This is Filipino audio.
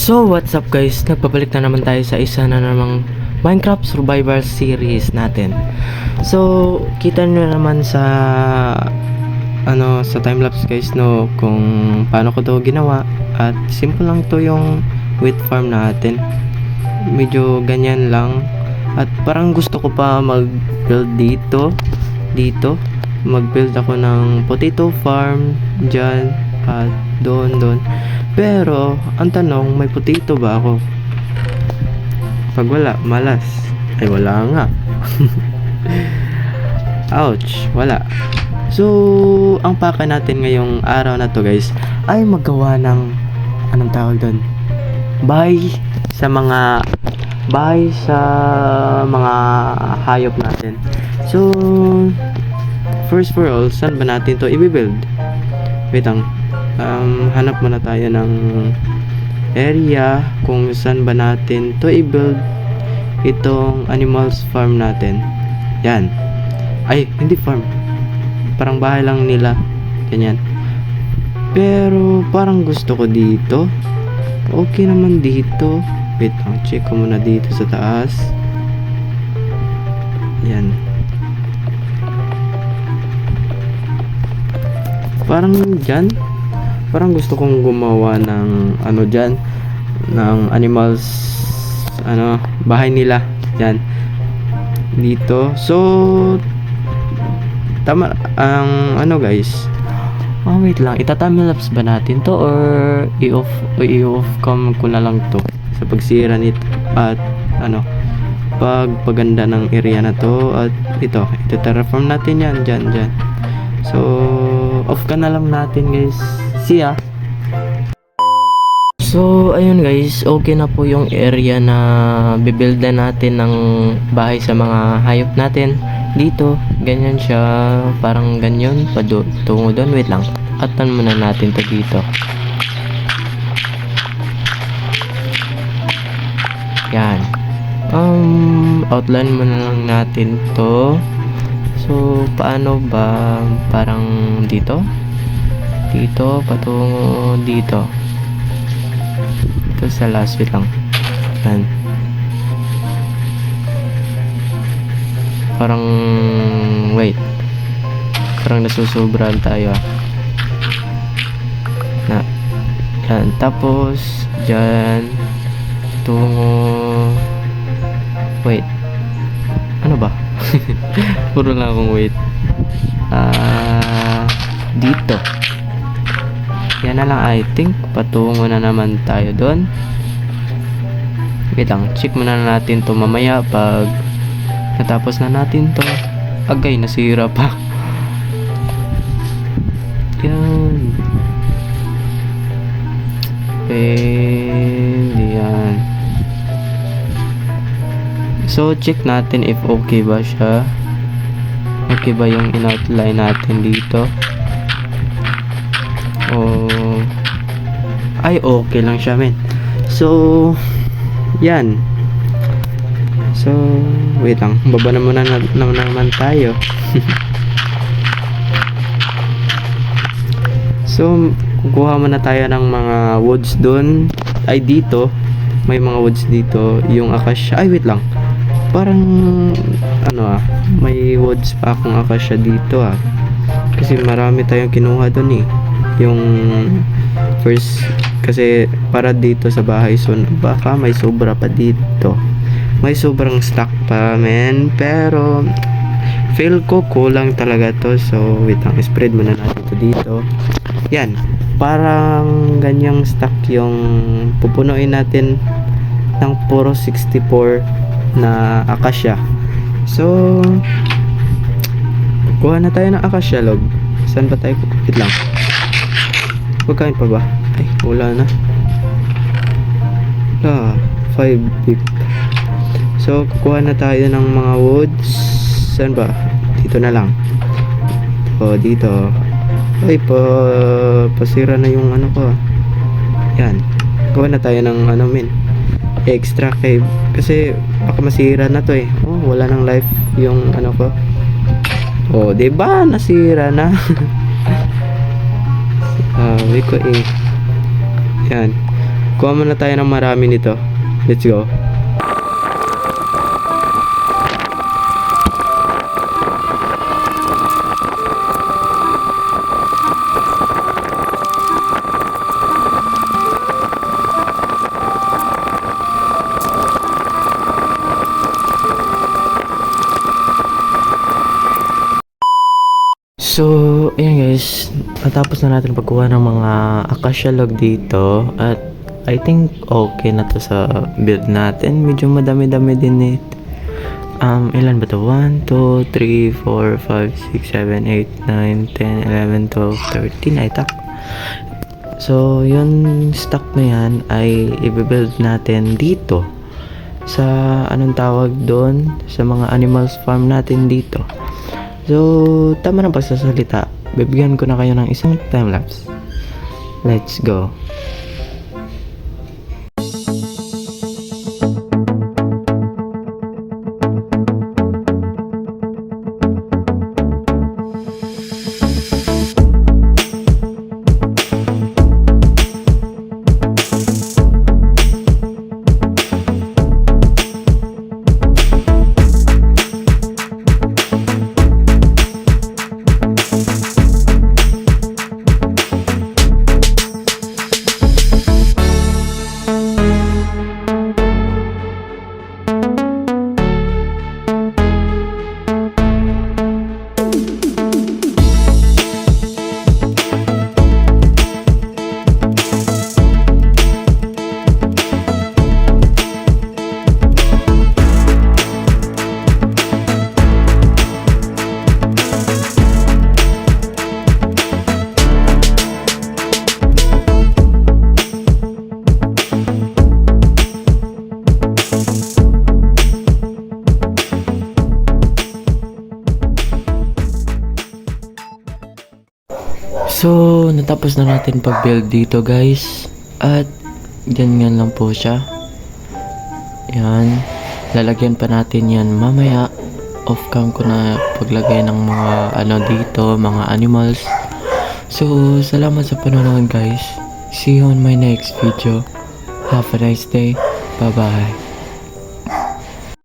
So what's up guys, nagpabalik na naman tayo sa isa na namang Minecraft Survival Series natin. So kita nyo naman sa sa timelapse guys no, kung paano ko to ginawa. At simple lang to yung wheat farm natin, medyo ganyan lang. At parang gusto ko pa mag build dito mag build ako ng potato farm dyan at doon. Pero ang tanong, may potato ba ako? Pag wala, malas. Ay wala nga. Ouch, wala. So ang paka natin ngayong araw na to guys ay magawa ng anong tawag doon, bahay sa mga hayop natin. So first for all, saan ba natin to i-build? Wait lang, hanap muna tayo ng area kung saan ba natin to i-build itong animals farm natin. Yan. Ay, hindi farm, parang bahay lang nila, ganyan. Pero parang gusto ko dito. Okay naman dito. Wait lang, check ko muna dito sa taas. Yan. Parang dyan, parang gusto kong gumawa ng dyan, ng animals, bahay nila dyan, dito. So tama ang guys. Wait lang, itatimelapse ba natin to or i-off cam ko na lang to sa pagsira nito at pagpaganda ng area na to. At ito terraform natin yan dyan. So off ka na lang natin guys. See ya. So ayun guys, okay na po yung area na bibuildan natin ng bahay sa mga hayop natin. Dito, ganyan siya, parang ganyan tungo doon. Wait lang, atan muna natin to dito. Yan. Outline muna lang natin to. So paano ba, parang dito patungo dito. Ito sa last, wait lang. Yan. Parang parang nasusobrahan tayo na. Yan, tapos dyan tungo, ano ba? Puro lang akong dito. Yan na lang, I think patungo na naman tayo doon. Wait lang, check muna natin to mamaya pag natapos na natin to. Agay, nasira pa. Yan. Yan. So check natin if okay ba siya. Okay ba yung in-outline natin dito? Ay okay lang siya men. So yan. So wait lang, baba na muna naman tayo. So kukuha muna tayo ng mga woods doon. Ay dito, may mga woods dito, yung acacia. Ay wait lang, parang may woods pa akong acacia dito kasi marami tayong kinuha doon yung first, kasi para dito sa bahay. So baka may sobra pa dito, may sobrang stock pa men, pero feel ko kulang talaga to. So wait lang, spread muna natin to dito. Yan, parang ganyang stock yung pupunuin natin ng puro 64 na acacia. So kuha na tayo ng acacia log. Saan ba tayo? Wait lang, pagkain pa ba? Ay wala na. 5 big. So kukuha na tayo ng mga woods. Saan ba? Dito na lang. Dito. Ay pasira na yung ko. Yan, kuha na tayo ng extra cave kasi baka masira na to wala nang life yung ko. Diba nasira na. Sabi ko yan, Kuha muna tayo ng marami nito. Let's go. So, ayan guys, natapos na natin pagkuha ng mga acacia log dito at I think okay na to sa build natin. Medyo madami-dami din eh. Ilan ba to? 1, 2, 3, 4, 5, 6, 7, 8, 9, 10, 11, 12, 13 ay tak. So, yun stock na yan ay i-build natin dito sa anong tawag doon sa mga animals farm natin dito. So, tama ng pagsasalita. Bibigyan ko na kayo ng isang time-lapse. Let's go. So, natapos na natin pag-build dito guys. At, ganyan lang po siya. Yan. Lalagyan pa natin yan mamaya. Off-cam ko na paglagay ng mga ano dito, mga animals. So, salamat sa panonood guys. See you on my next video. Have a nice day. Bye-bye.